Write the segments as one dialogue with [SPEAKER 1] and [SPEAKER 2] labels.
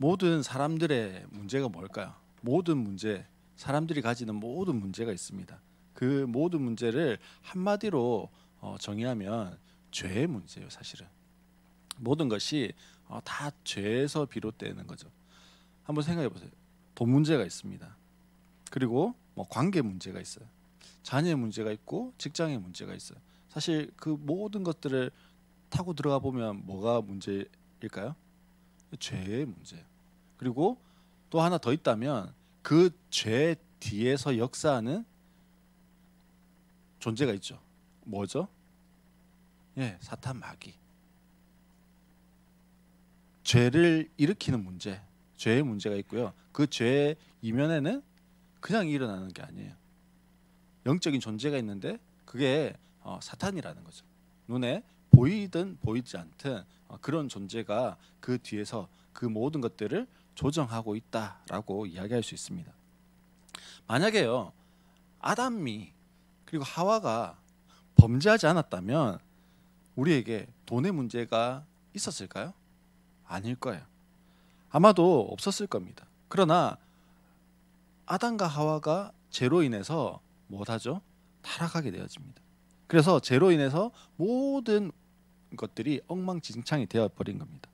[SPEAKER 1] 모든 사람들의 문제가 뭘까요? 모든 문제, 사람들이 가지는 모든 문제가 있습니다. 그 모든 문제를 한마디로 정의하면 죄의 문제예요, 사실은. 모든 것이 다 죄에서 비롯되는 거죠. 한번 생각해 보세요. 돈 문제가 있습니다. 그리고 뭐 관계 문제가 있어요. 자녀의 문제가 있고 직장의 문제가 있어요. 사실 그 모든 것들을 타고 들어가 보면 뭐가 문제일까요? 죄의 문제예요. 그리고 또 하나 더 있다면 그 죄 뒤에서 역사하는 존재가 있죠. 뭐죠? 예, 사탄 마귀. 죄를 일으키는 문제, 죄의 문제가 있고요. 그 죄의 이면에는 그냥 일어나는 게 아니에요. 영적인 존재가 있는데 그게 사탄이라는 거죠. 눈에 보이든 보이지 않든 그런 존재가 그 뒤에서 그 모든 것들을 조정하고 있다라고 이야기할 수 있습니다. 만약에요, 아담이 그리고 하와가 범죄하지 않았다면 우리에게 돈의 문제가 있었을까요? 아닐 거예요. 아마도 없었을 겁니다. 그러나 아담과 하와가 죄로 인해서 못하죠? 타락하게 되어집니다. 그래서 죄로 인해서 모든 것들이 엉망진창이 되어버린 겁니다.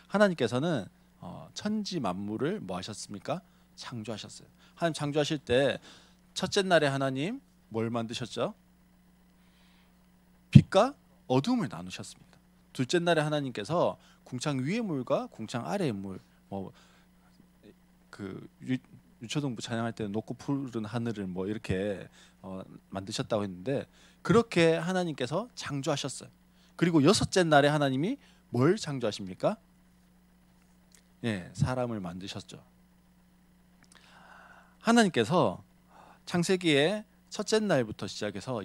[SPEAKER 1] 하나님께서는 천지 만물을 뭐 하셨습니까? 창조하셨어요. 하나님 창조하실 때 첫째 날에 하나님 뭘 만드셨죠? 빛과 어둠을 나누셨습니다. 둘째 날에 하나님께서 궁창 위의 물과 궁창 아래의 물, 그 유초등부 찬양할 때는 높고 푸른 하늘을 뭐 이렇게 만드셨다고 했는데 그렇게 하나님께서 창조하셨어요. 그리고 여섯째 날에 하나님이 뭘 창조하십니까? 예, 사람을 만드셨죠. 하나님께서 창세기의 첫째 날부터 시작해서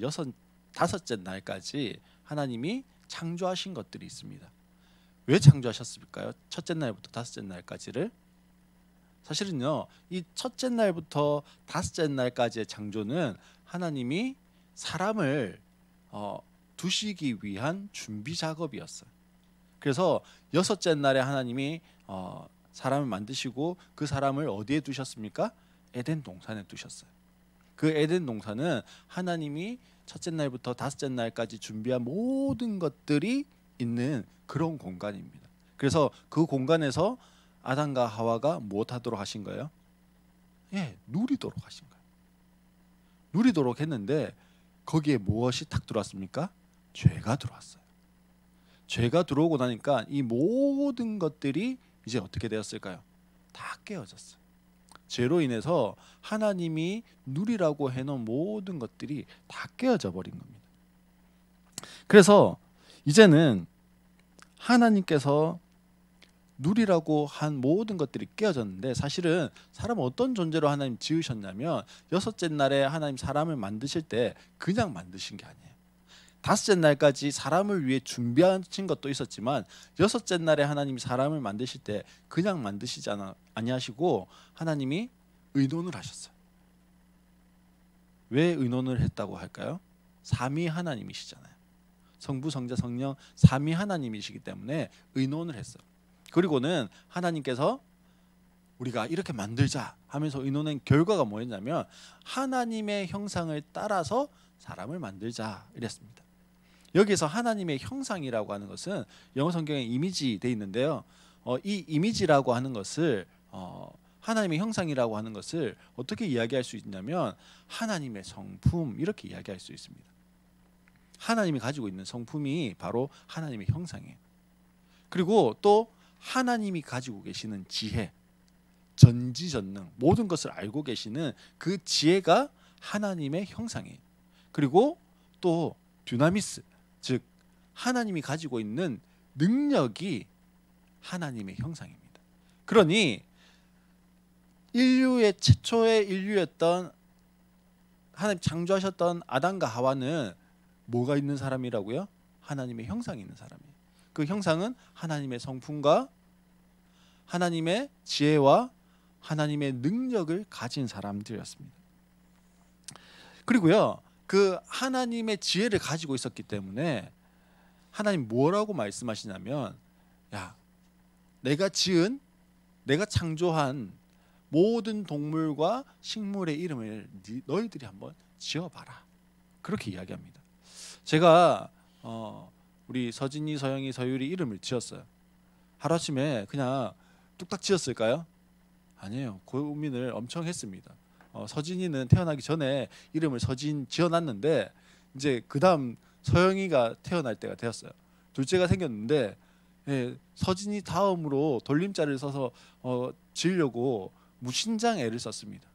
[SPEAKER 1] 다섯째 날까지 하나님이 창조하신 것들이 있습니다. 왜 창조하셨을까요? 첫째 날부터 다섯째 날까지를? 사실은요, 이 첫째 날부터 다섯째 날까지의 창조는 하나님이 사람을 두시기 위한 준비 작업이었어요. 그래서 여섯째 날에 하나님이 사람을 만드시고 그 사람을 어디에 두셨습니까? 에덴 동산에 두셨어요. 그 에덴 동산은 하나님이 첫째 날부터 다섯째 날까지 준비한 모든 것들이 있는 그런 공간입니다. 그래서 그 공간에서 아담과 하와가 무엇하도록 하신 거예요? 예, 누리도록 하신 거예요. 누리도록 했는데 거기에 무엇이 탁 들어왔습니까? 죄가 들어왔어요. 죄가 들어오고 나니까 이 모든 것들이 이제 어떻게 되었을까요? 다 깨어졌어요. 죄로 인해서 하나님이 누리라고 해놓은 모든 것들이 다 깨어져 버린 겁니다. 그래서 이제는 하나님께서 누리라고 한 모든 것들이 깨어졌는데 사실은 사람은 어떤 존재로 하나님 지으셨냐면 여섯째 날에 하나님 사람을 만드실 때 그냥 만드신 게 아니에요. 다섯째 날까지 사람을 위해 준비하신 것도 있었지만 여섯째 날에 하나님이 사람을 만드실 때 그냥 만드시지 아니하시고 하나님이 의논을 하셨어요. 왜 의논을 했다고 할까요? 삼위 하나님이시잖아요. 성부, 성자, 성령 삼위 하나님이시기 때문에 의논을 했어요. 그리고는 하나님께서 우리가 이렇게 만들자 하면서 의논한 결과가 뭐였냐면 하나님의 형상을 따라서 사람을 만들자 이랬습니다. 여기서 하나님의 형상이라고 하는 것은 영어 성경에 이미지 돼 있는데요. 이 이미지라고 하는 것을 하나님의 형상이라고 하는 것을 어떻게 이야기할 수 있냐면 하나님의 성품 이렇게 이야기할 수 있습니다. 하나님이 가지고 있는 성품이 바로 하나님의 형상이에요. 그리고 또 하나님이 가지고 계시는 지혜, 전지전능, 모든 것을 알고 계시는 그 지혜가 하나님의 형상이에요. 그리고 또 듀나미스, 즉 하나님이 가지고 있는 능력이 하나님의 형상입니다. 그러니 인류의 최초의 인류였던 하나님 창조하셨던 아담과 하와는 뭐가 있는 사람이라고요? 하나님의 형상이 있는 사람이에요. 그 형상은 하나님의 성품과 하나님의 지혜와 하나님의 능력을 가진 사람들이었습니다. 그리고요, 그 하나님의 지혜를 가지고 있었기 때문에 하나님 뭐라고 말씀하시냐면, 야, 내가 지은 내가 창조한 모든 동물과 식물의 이름을 너희들이 한번 지어봐라. 그렇게 이야기합니다. 제가 우리 서진이, 서영이, 서율이 이름을 지었어요. 하루아침에 그냥 뚝딱 지었을까요? 아니에요. 고민을 엄청 했습니다. 서진이는 태어나기 전에 이름을 서진 지어놨는데 이제 그 다음 서영이가 태어날 때가 되었어요. 둘째가 생겼는데 서진이 다음으로 돌림자를 써서 지으려고 무신장 애를 썼습니다.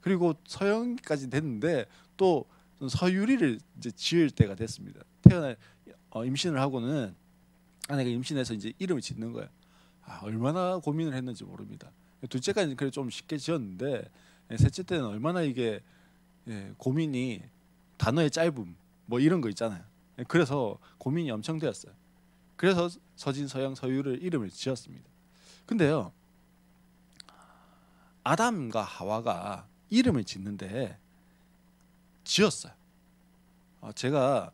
[SPEAKER 1] 그리고 서영이까지 됐는데 또 서유리를 이제 지을 때가 됐습니다. 임신을 하고는 아내가 임신해서 이제 이름을 짓는 거예요. 얼마나 고민을 했는지 모릅니다. 둘째까지는 그래 좀 쉽게 지었는데 셋째 때는 얼마나 이게 고민이 단어의 짧음 뭐 이런 거 있잖아요. 그래서 고민이 엄청 되었어요. 그래서 서진, 서영, 서유를 이름을 지었습니다. 근데요, 아담과 하와가 이름을 짓는데 지었어요. 제가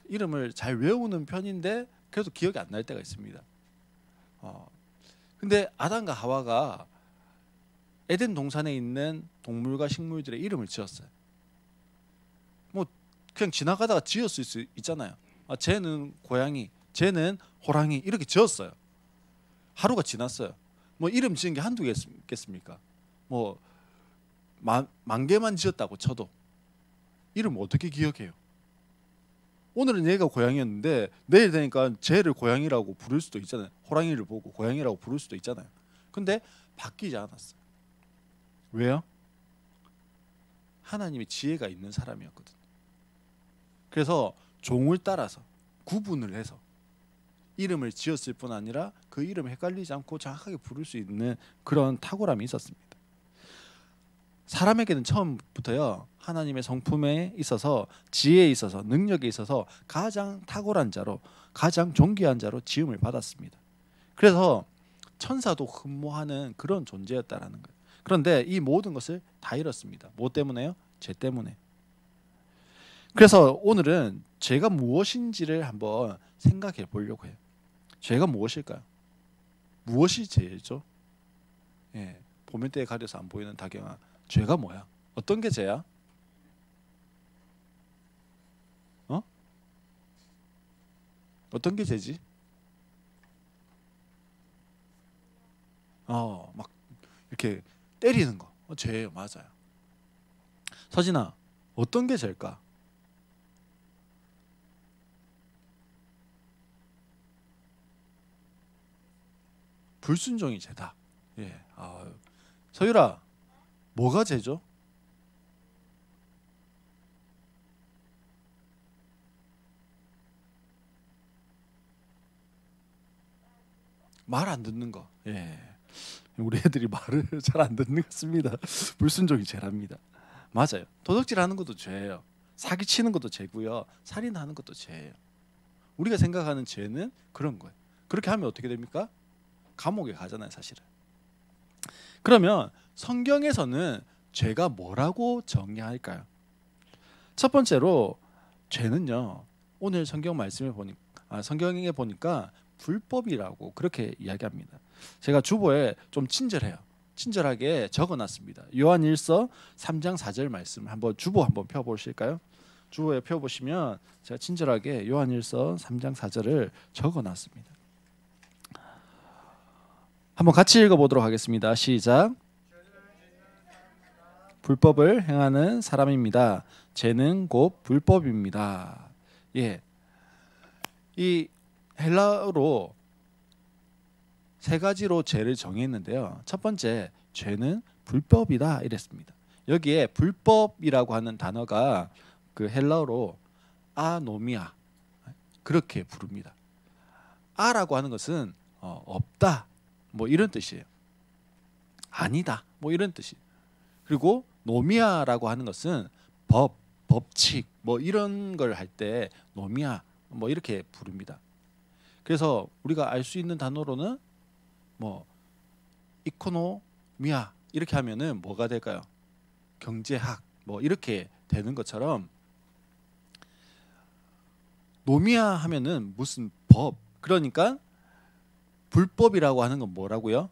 [SPEAKER 1] 이름을 잘 외우는 편인데 그래도 기억이 안 날 때가 있습니다. 근데 아담과 하와가 에덴 동산에 있는 동물과 식물들의 이름을 지었어요. 뭐 그냥 지나가다가 지었을 수 있잖아요. 쟤는 고양이, 쟤는 호랑이 이렇게 지었어요. 하루가 지났어요. 뭐 이름 지은 게 한두 개겠습니까? 뭐 만 개만 지었다고 쳐도 이름 어떻게 기억해요? 오늘은 얘가 고양이였는데 내일 되니까 쟤를 고양이라고 부를 수도 있잖아요. 호랑이를 보고 고양이라고 부를 수도 있잖아요. 근데 바뀌지 않았어요. 왜요? 하나님의 지혜가 있는 사람이었거든요. 그래서 종을 따라서 구분을 해서 이름을 지었을 뿐 아니라 그 이름을 헷갈리지 않고 정확하게 부를 수 있는 그런 탁월함이 있었습니다. 사람에게는 처음부터요, 하나님의 성품에 있어서, 지혜에 있어서, 능력에 있어서 가장 탁월한 자로, 가장 존귀한 자로 지음을 받았습니다. 그래서 천사도 흠모하는 그런 존재였다라는 거예요. 그런데 이 모든 것을 다 잃었습니다. 뭐 때문에요? 죄 때문에. 그래서 오늘은 죄가 무엇인지를 한번 생각해 보려고 해요. 죄가 무엇일까요? 무엇이 죄죠? 보면대에 가려서 안 보이는 다경아, 죄가 뭐야? 어떤 게 죄야? 어떤 게 죄지? 막 이렇게 때리는 거, 죄예요. 맞아요. 서진아, 어떤 게 죄일까? 불순종이 죄다. 서유라, 뭐가 죄죠? 말 안 듣는 거. 우리 애들이 말을 잘 안 듣는 것 같습니다. 불순종이 죄랍니다. 맞아요. 도둑질하는 것도 죄예요. 사기치는 것도 죄고요. 살인하는 것도 죄예요. 우리가 생각하는 죄는 그런 거예요. 그렇게 하면 어떻게 됩니까? 감옥에 가잖아요, 사실은. 그러면 성경에서는 죄가 뭐라고 정의할까요? 첫 번째로 죄는요, 오늘 성경 말씀에 보니까 성경에 보니까 불법이라고 그렇게 이야기합니다. 제가 주보에 좀 친절하게 적어놨습니다. 요한일서 3장 4절 말씀 한번 주보 한번 펴보실까요? 주보에 펴보시면 제가 친절하게 요한일서 3장 4절을 적어놨습니다. 한번 같이 읽어보도록 하겠습니다. 시작. 불법을 행하는 사람입니다. 죄는 곧 불법입니다. 이 헬라어로 세 가지로 죄를 정의했는데요. 첫 번째, 죄는 불법이다 이랬습니다. 여기에 불법이라고 하는 단어가 그 헬라어로 아노미아 그렇게 부릅니다. 아라고 하는 것은 없다 뭐 이런 뜻이에요. 아니다 뭐 이런 뜻이에요. 그리고 노미아라고 하는 것은 법칙 뭐 이런 걸 할 때 노미아 뭐 이렇게 부릅니다. 그래서 우리가 알 수 있는 단어로는 뭐 이코노미아 이렇게 하면은 뭐가 될까요? 경제학 뭐 이렇게 되는 것처럼 노미아 하면은 무슨 법, 그러니까 불법이라고 하는 건 뭐라고요?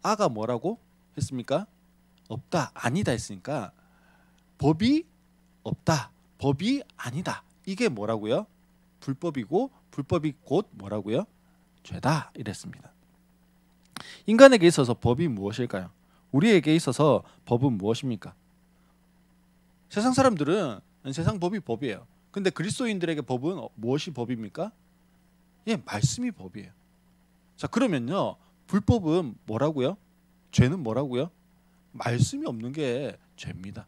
[SPEAKER 1] 아가 뭐라고 했습니까? 없다, 아니다 했으니까 법이 없다, 법이 아니다. 이게 뭐라고요? 불법이고 불법이 곧 뭐라고요? 죄다 이랬습니다. 인간에게 있어서 법이 무엇일까요? 우리에게 있어서 법은 무엇입니까? 세상 사람들은 세상 법이 법이에요. 근데 그리스도인들에게 법은 무엇이 법입니까? 예, 말씀이 법이에요. 자, 그러면요, 불법은 뭐라고요? 죄는 뭐라고요? 말씀이 없는 게 죄입니다.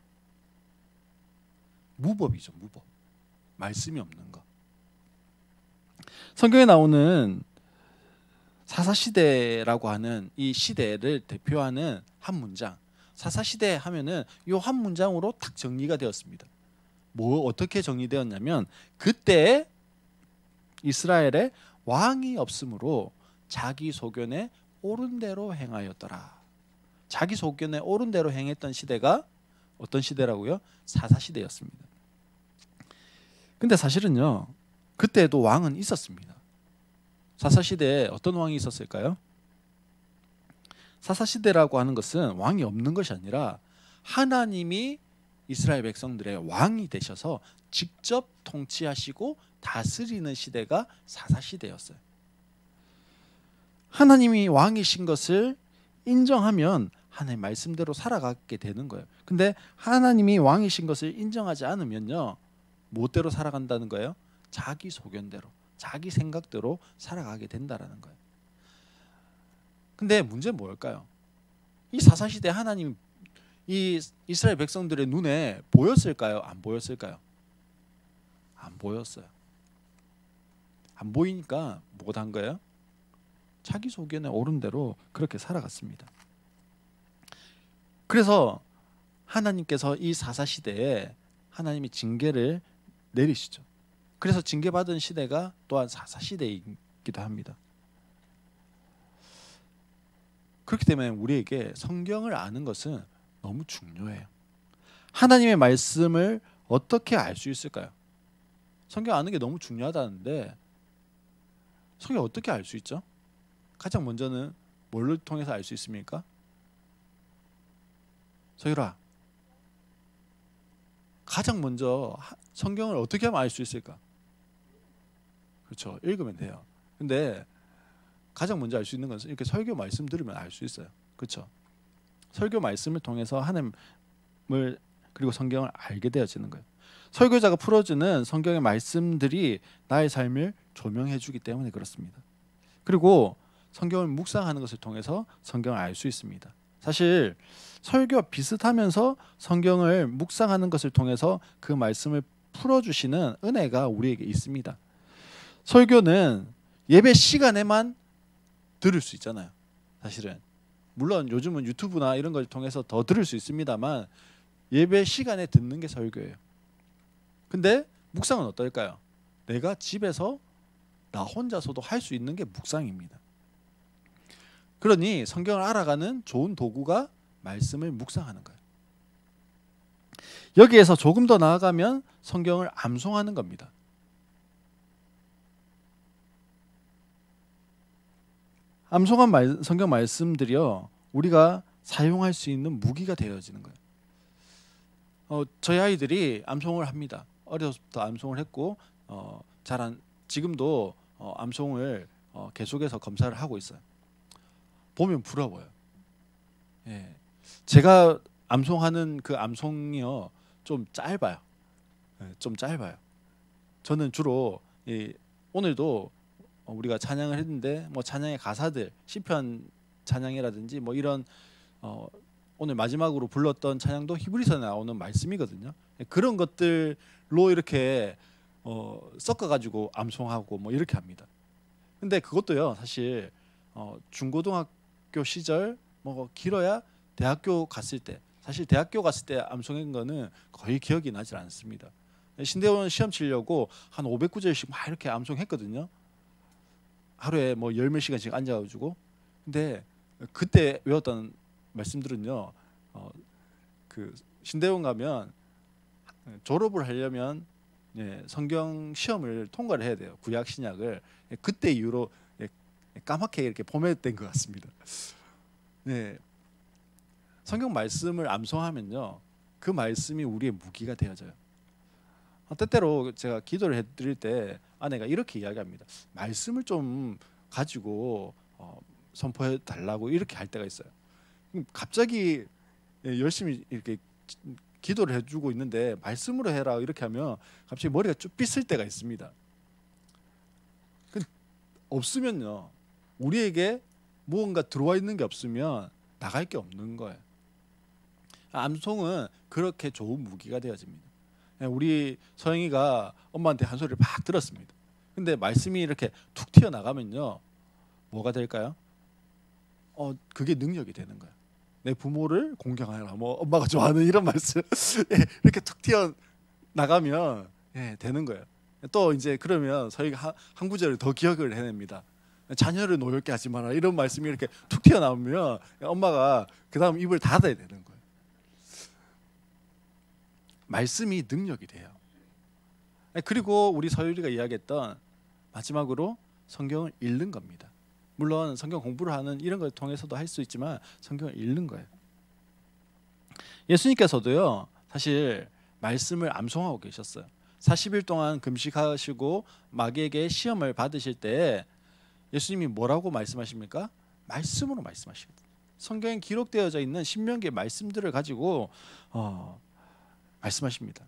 [SPEAKER 1] 무법이죠, 무법. 말씀이 없는 거. 성경에 나오는 사사시대라고 하는 이 시대를 대표하는 한 문장, 사사시대 하면은 이 한 문장으로 딱 정리가 되었습니다. 뭐 어떻게 정리되었냐면, 그때 이스라엘에 왕이 없으므로 자기 소견에 옳은 대로 행하였더라. 자기 소견에 옳은 대로 행했던 시대가 어떤 시대라고요? 사사시대였습니다. 근데 사실은요, 그때도 왕은 있었습니다. 사사시대에 어떤 왕이 있었을까요? 사사시대라고 하는 것은 왕이 없는 것이 아니라 하나님이 이스라엘 백성들의 왕이 되셔서 직접 통치하시고 다스리는 시대가 사사시대였어요. 하나님이 왕이신 것을 인정하면 하나님 말씀대로 살아가게 되는 거예요. 근데 하나님이 왕이신 것을 인정하지 않으면요, 무엇대로 살아간다는 거예요? 자기 소견대로, 자기 생각대로 살아가게 된다라는 거예요. 근데 문제는 뭘까요? 이 사사시대 하나님, 이 이스라엘 백성들의 눈에 보였을까요? 안 보였을까요? 안 보였어요. 안 보이니까 못한 거예요? 자기 소견에 옳은 대로 그렇게 살아갔습니다. 그래서 하나님께서 이 사사시대에 하나님이 징계를 내리시죠. 그래서 징계받은 시대가 또한 사사시대이기도 합니다. 그렇기 때문에 우리에게 성경을 아는 것은 너무 중요해요. 하나님의 말씀을 어떻게 알 수 있을까요? 성경 아는 게 너무 중요하다는데 성경 어떻게 알 수 있죠? 가장 먼저는 뭘로 통해서 알 수 있습니까? 서유라, 가장 먼저 성경을 어떻게 하면 알 수 있을까? 그렇죠, 읽으면 돼요. 근데 가장 먼저 알 수 있는 것은 이렇게 설교 말씀 들으면 알 수 있어요. 그렇죠? 설교 말씀을 통해서 하나님을 그리고 성경을 알게 되어지는 거예요. 설교자가 풀어주는 성경의 말씀들이 나의 삶을 조명해 주기 때문에 그렇습니다. 그리고 성경을 묵상하는 것을 통해서 성경을 알 수 있습니다. 사실 설교와 비슷하면서 성경을 묵상하는 것을 통해서 그 말씀을 풀어주시는 은혜가 우리에게 있습니다. 설교는 예배 시간에만 들을 수 있잖아요. 사실은 물론 요즘은 유튜브나 이런 걸 통해서 더 들을 수 있습니다만 예배 시간에 듣는 게 설교예요. 근데 묵상은 어떨까요? 내가 집에서 나 혼자서도 할 수 있는 게 묵상입니다. 그러니 성경을 알아가는 좋은 도구가 말씀을 묵상하는 거예요. 여기에서 조금 더 나아가면 성경을 암송하는 겁니다. 암송한 성경 말씀들이요, 우리가 사용할 수 있는 무기가 되어지는 거예요. 저희 아이들이 암송을 합니다. 어려서부터 암송을 했고 지금도 암송을 계속해서 검사를 하고 있어요. 보면 부러워요. 예. 제가 암송하는 그 암송이요, 좀 짧아요. 예, 좀 짧아요. 저는 주로 오늘도 우리가 찬양을 했는데 뭐 찬양의 가사들, 시편 찬양이라든지 뭐 이런 오늘 마지막으로 불렀던 찬양도 히브리서에 나오는 말씀이거든요. 그런 것들로 이렇게 섞어가지고 암송하고 뭐 이렇게 합니다. 근데 그것도요, 사실 중고등학교 시절 뭐 길어야 대학교 갔을 때, 사실 대학교 갔을 때 암송한 거는 거의 기억이 나질 않습니다. 신대원 시험 치려고 한 500구절씩 막 이렇게 암송했거든요. 하루에 뭐 10몇 시간씩 앉아가지고. 근데 그때 외웠던 말씀들은요, 그 신대원 가면 졸업을 하려면 성경 시험을 통과를 해야 돼요. 구약 신약을. 그때 이후로 까맣게 이렇게 포맷된 것 같습니다. 네, 성경 말씀을 암송하면요, 그 말씀이 우리의 무기가 되어져요. 때때로 제가 기도를 해드릴 때 아내가 이렇게 이야기합니다. 말씀을 좀 가지고 선포해 달라고 이렇게 할 때가 있어요. 갑자기 열심히 이렇게 기도를 해주고 있는데 말씀으로 해라 이렇게 하면 갑자기 머리가 쭉 빗을 때가 있습니다. 없으면요, 우리에게 무언가 들어와 있는 게 없으면 나갈 게 없는 거예요. 암송은 그렇게 좋은 무기가 되어집니다. 우리 서영이가 엄마한테 한 소리를 막 들었습니다. 근데 말씀이 이렇게 툭 튀어나가면요, 뭐가 될까요? 그게 능력이 되는 거예요. 내 부모를 공경하라, 뭐 엄마가 좋아하는 이런 말씀 이렇게 툭 튀어나가면 되는 거예요. 또 이제 그러면 서희가 한 구절을 더 기억을 해냅니다. 자녀를 노엽게 하지 마라, 이런 말씀이 이렇게 툭 튀어나오면 엄마가 그 다음 입을 닫아야 되는 거예요. 말씀이 능력이 돼요. 그리고 우리 서율이가 이야기했던 마지막으로 성경을 읽는 겁니다. 물론 성경 공부를 하는 이런 걸 통해서도 할 수 있지만 성경을 읽는 거예요. 예수님께서도요, 사실 말씀을 암송하고 계셨어요. 40일 동안 금식하시고 마귀에게 시험을 받으실 때 예수님이 뭐라고 말씀하십니까? 말씀으로 말씀하시거든요. 성경에 기록되어져 있는 신명기의 말씀들을 가지고 말씀하십니다.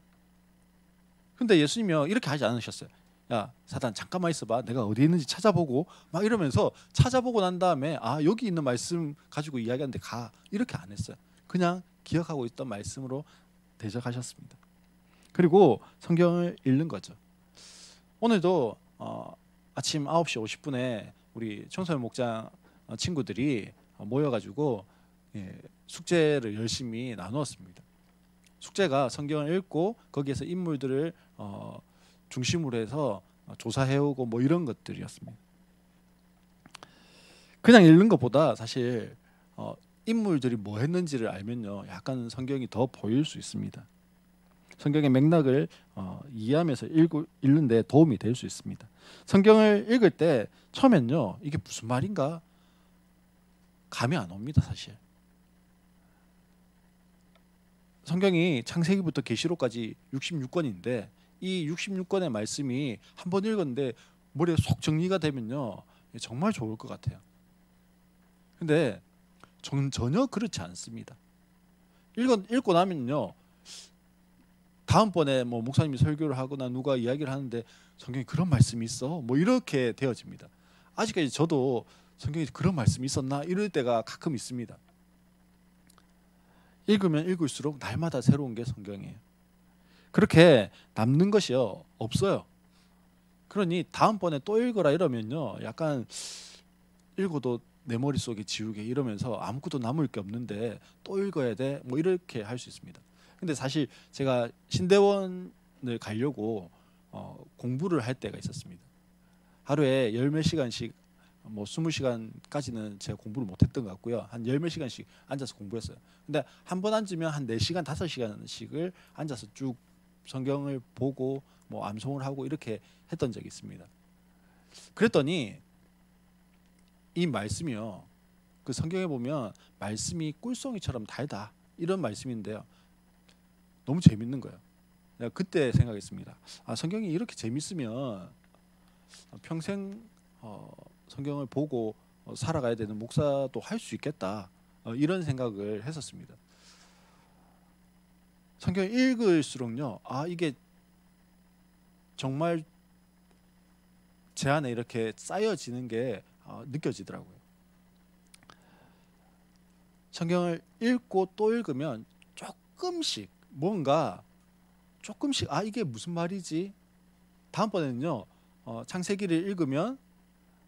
[SPEAKER 1] 근데 예수님이 이렇게 하지 않으셨어요. 야, 사단 잠깐만 있어봐, 내가 어디 있는지 찾아보고, 막 이러면서 찾아보고 난 다음에 여기 있는 말씀 가지고 이야기하는데 가, 이렇게 안 했어요. 그냥 기억하고 있던 말씀으로 대적하셨습니다. 그리고 성경을 읽는 거죠. 오늘도 아침 9시 50분에 우리 청소년 목장 친구들이 모여가지고 숙제를 열심히 나누었습니다. 숙제가 성경을 읽고 거기에서 인물들을 중심으로 해서 조사해오고 뭐 이런 것들이었습니다. 그냥 읽는 것보다 사실 인물들이 뭐 했는지를 알면요, 약간 성경이 더 보일 수 있습니다. 성경의 맥락을 이해하면서 읽는 데 도움이 될 수 있습니다. 성경을 읽을 때 처음엔요, 이게 무슨 말인가 감이 안 옵니다. 사실 성경이 창세기부터 계시록까지 66권인데 이 66권의 말씀이 한 번 읽었는데 머리에 속 정리가 되면요, 정말 좋을 것 같아요. 근데 전혀 그렇지 않습니다. 읽고 나면요, 다음번에 뭐 목사님이 설교를 하거나 누가 이야기를 하는데 성경에 그런 말씀이 있어? 뭐 이렇게 되어집니다. 아직까지 저도 성경에 그런 말씀이 있었나 이럴 때가 가끔 있습니다. 읽으면 읽을수록 날마다 새로운 게 성경이에요. 그렇게 남는 것이요 없어요. 그러니 다음번에 또 읽어라 이러면요, 약간 읽어도 내 머릿속에 지우개 이러면서 아무것도 남을 게 없는데 또 읽어야 돼, 뭐 이렇게 할 수 있습니다. 근데 사실 제가 신대원을 가려고 공부를 할 때가 있었습니다. 하루에 열 몇 시간씩, 뭐 20시간까지는 제가 공부를 못했던 것 같고요, 한 열 몇 시간씩 앉아서 공부했어요. 근데 한 번 앉으면 한 4시간 5시간씩을 앉아서 쭉 성경을 보고 뭐 암송을 하고 이렇게 했던 적이 있습니다. 그랬더니 이 말씀이요, 그 성경에 보면 말씀이 꿀송이처럼 달다 이런 말씀인데요, 너무 재밌는 거예요. 내가 그때 생각했습니다. 성경이 이렇게 재밌으면 평생 성경을 보고 살아가야 되는 목사도 할 수 있겠다, 이런 생각을 했었습니다. 성경 읽을수록요, 이게 정말 제 안에 이렇게 쌓여지는 게 느껴지더라고요. 성경을 읽고 또 읽으면 조금씩 뭔가 조금씩 이게 무슨 말이지? 다음번에는요, 창세기를 읽으면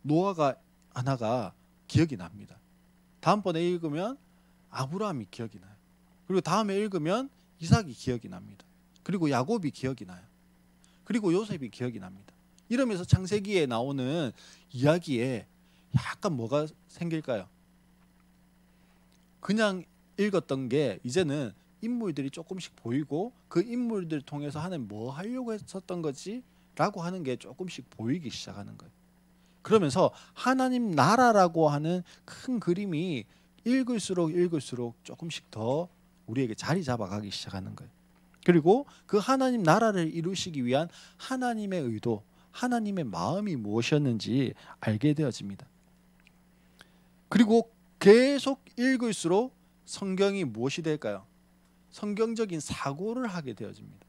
[SPEAKER 1] 노아가 하나가 기억이 납니다. 다음번에 읽으면 아브라함이 기억이 나요. 그리고 다음에 읽으면 이삭이 기억이 납니다. 그리고 야곱이 기억이 나요. 그리고 요셉이 기억이 납니다. 이러면서 창세기에 나오는 이야기에 약간 뭐가 생길까요? 그냥 읽었던 게 이제는 인물들이 조금씩 보이고 그 인물들 통해서 하나님 뭐 하려고 했었던 거지? 라고 하는 게 조금씩 보이기 시작하는 거예요. 그러면서 하나님 나라라고 하는 큰 그림이 읽을수록 조금씩 더 우리에게 자리 잡아가기 시작하는 거예요. 그리고 그 하나님 나라를 이루시기 위한 하나님의 의도, 하나님의 마음이 무엇이었는지 알게 되어집니다. 그리고 계속 읽을수록 성경이 무엇이 될까요? 성경적인 사고를 하게 되어집니다.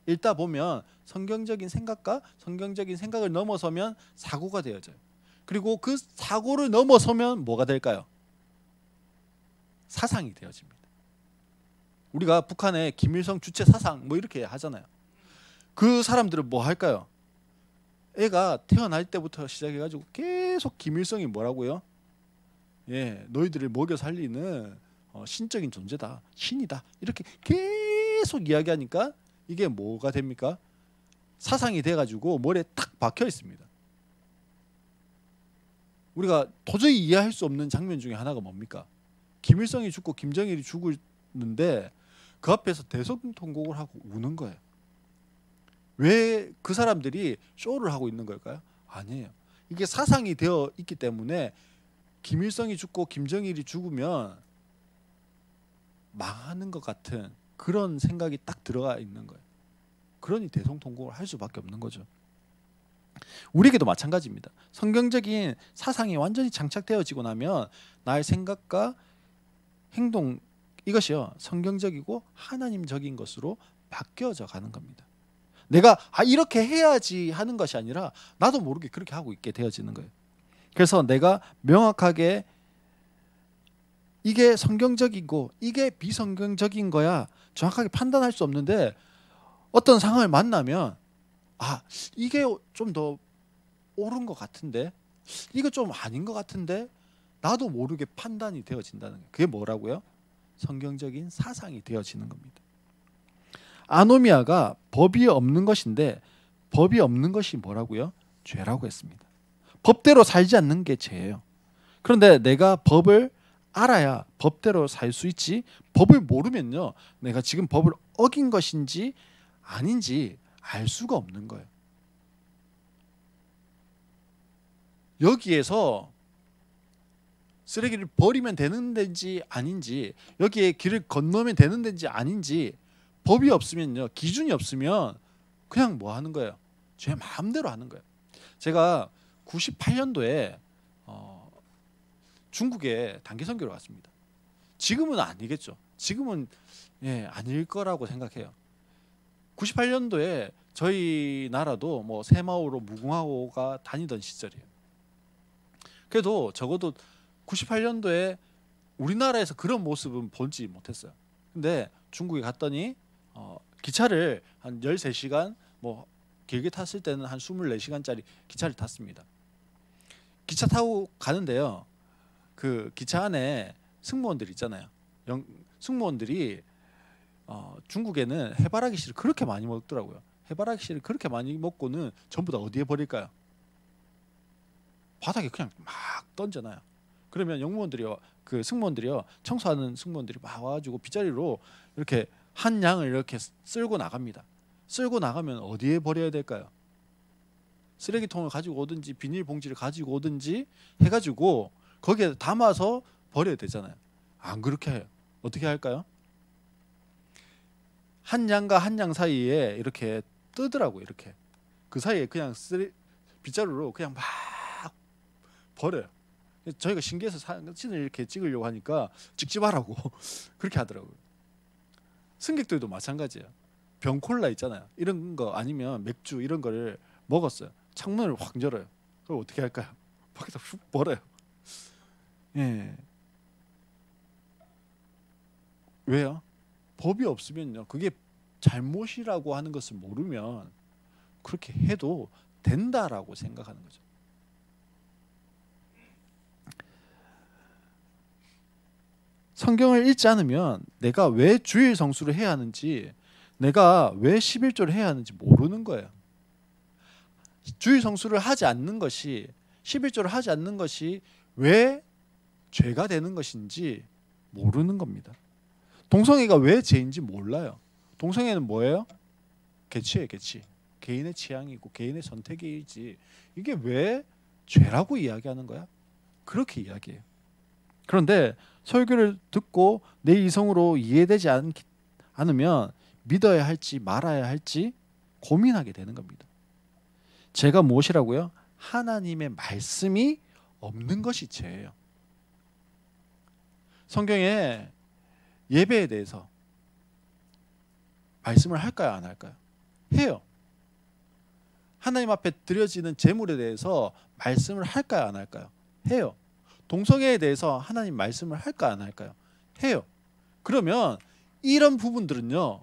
[SPEAKER 1] 읽다 보면 성경적인 생각과 성경적인 생각을 넘어서면 사고가 되어져요. 그리고 그 사고를 넘어서면 뭐가 될까요? 사상이 되어집니다. 우리가 북한의 김일성 주체 사상 뭐 이렇게 하잖아요. 그 사람들은 뭐 할까요? 애가 태어날 때부터 시작해가지고 계속 김일성이 뭐라고요? 예, 너희들을 먹여 살리는 신적인 존재다, 신이다, 이렇게 계속 이야기하니까 이게 뭐가 됩니까? 사상이 돼가지고 머리에 딱 박혀 있습니다. 우리가 도저히 이해할 수 없는 장면 중에 하나가 뭡니까? 김일성이 죽고 김정일이 죽는데 그 앞에서 대성통곡을 하고 우는 거예요. 왜 그 사람들이 쇼를 하고 있는 걸까요? 아니에요. 이게 사상이 되어 있기 때문에 김일성이 죽고 김정일이 죽으면 망하는 것 같은 그런 생각이 딱 들어가 있는 거예요. 그러니 대성통곡을 할 수밖에 없는 거죠. 우리에게도 마찬가지입니다. 성경적인 사상이 완전히 장착되어지고 나면 나의 생각과 행동 이것이요 성경적이고 하나님적인 것으로 바뀌어져 가는 겁니다. 내가 이렇게 해야지 하는 것이 아니라 나도 모르게 그렇게 하고 있게 되어지는 거예요. 그래서 내가 명확하게 이게 성경적이고 이게 비성경적인 거야 정확하게 판단할 수 없는데 어떤 상황을 만나면 이게 좀 더 옳은 것 같은데 이거 좀 아닌 것 같은데 나도 모르게 판단이 되어진다는 거예요. 그게 뭐라고요? 성경적인 사상이 되어지는 겁니다. 아노미아가 법이 없는 것인데 법이 없는 것이 뭐라고요? 죄라고 했습니다. 법대로 살지 않는 게 죄예요. 그런데 내가 법을 알아야 법대로 살 수 있지 법을 모르면요 내가 지금 법을 어긴 것인지 아닌지 알 수가 없는 거예요. 여기에서 쓰레기를 버리면 되는 데인지 아닌지 여기에 길을 건너면 되는 데인지 아닌지 법이 없으면요 기준이 없으면 그냥 뭐 하는 거예요? 제 마음대로 하는 거예요. 제가 98년도에 중국에 단기 선교를 갔습니다. 지금은 아니겠죠. 지금은 아닐 거라고 생각해요. 98년도에 저희 나라도 뭐 세마오로 무궁화호가 다니던 시절이에요. 그래도 적어도 98년도에 우리나라에서 그런 모습은 보지 못했어요. 근데 중국에 갔더니 기차를 한 13시간 뭐 길게 탔을 때는 한 24시간짜리 기차를 탔습니다. 기차 타고 가는데요. 그 기차 안에 승무원들 있잖아요. 승무원들이 중국에는 해바라기 씨를 그렇게 많이 먹더라고요. 해바라기 씨를 그렇게 많이 먹고는 전부 다 어디에 버릴까요? 바닥에 그냥 막 던져놔요. 그러면 영무원들이요, 그 승무원들이요, 청소하는 승무원들이 막 와가지고 빗자리로 이렇게 한 양을 이렇게 쓸고 나갑니다. 쓸고 나가면 어디에 버려야 될까요? 쓰레기통을 가지고 오든지 비닐봉지를 가지고 오든지 해가지고 거기에 담아서 버려야 되잖아요. 안 그렇게 해요. 어떻게 할까요? 한 양과 한 양 사이에 이렇게 뜨더라고요. 이렇게 그 사이에 그냥 빗자루로 그냥 막 버려요. 저희가 신기해서 사진을 이렇게 찍으려고 하니까 찍지 말라고 그렇게 하더라고요. 승객들도 마찬가지예요. 병콜라 있잖아요. 이런 거 아니면 맥주 이런 거를 먹었어요. 창문을 확 열어요. 그럼 어떻게 할까요? 밖에다 훅 버려요. 예. 왜요? 법이 없으면요. 그게 잘못이라고 하는 것을 모르면 그렇게 해도 된다라고 생각하는 거죠. 성경을 읽지 않으면 내가 왜 주일 성수를 해야 하는지, 내가 왜 11조를 해야 하는지 모르는 거예요. 주일 성수를 하지 않는 것이, 11조를 하지 않는 것이 왜 죄가 되는 것인지 모르는 겁니다. 동성애가 왜 죄인지 몰라요. 동성애는 뭐예요? 개취예요, 개취. 개인의 취향이고 개인의 선택이지 이게 왜 죄라고 이야기하는 거야? 그렇게 이야기해요. 그런데 설교를 듣고 내 이성으로 이해되지 않으면 믿어야 할지 말아야 할지 고민하게 되는 겁니다. 죄가 무엇이라고요? 하나님의 말씀이 없는 것이 죄예요. 성경에 예배에 대해서 말씀을 할까요, 안 할까요? 해요. 하나님 앞에 드려지는 제물에 대해서 말씀을 할까요, 안 할까요? 해요. 동성애에 대해서 하나님 말씀을 할까요, 안 할까요? 해요. 그러면 이런 부분들은요,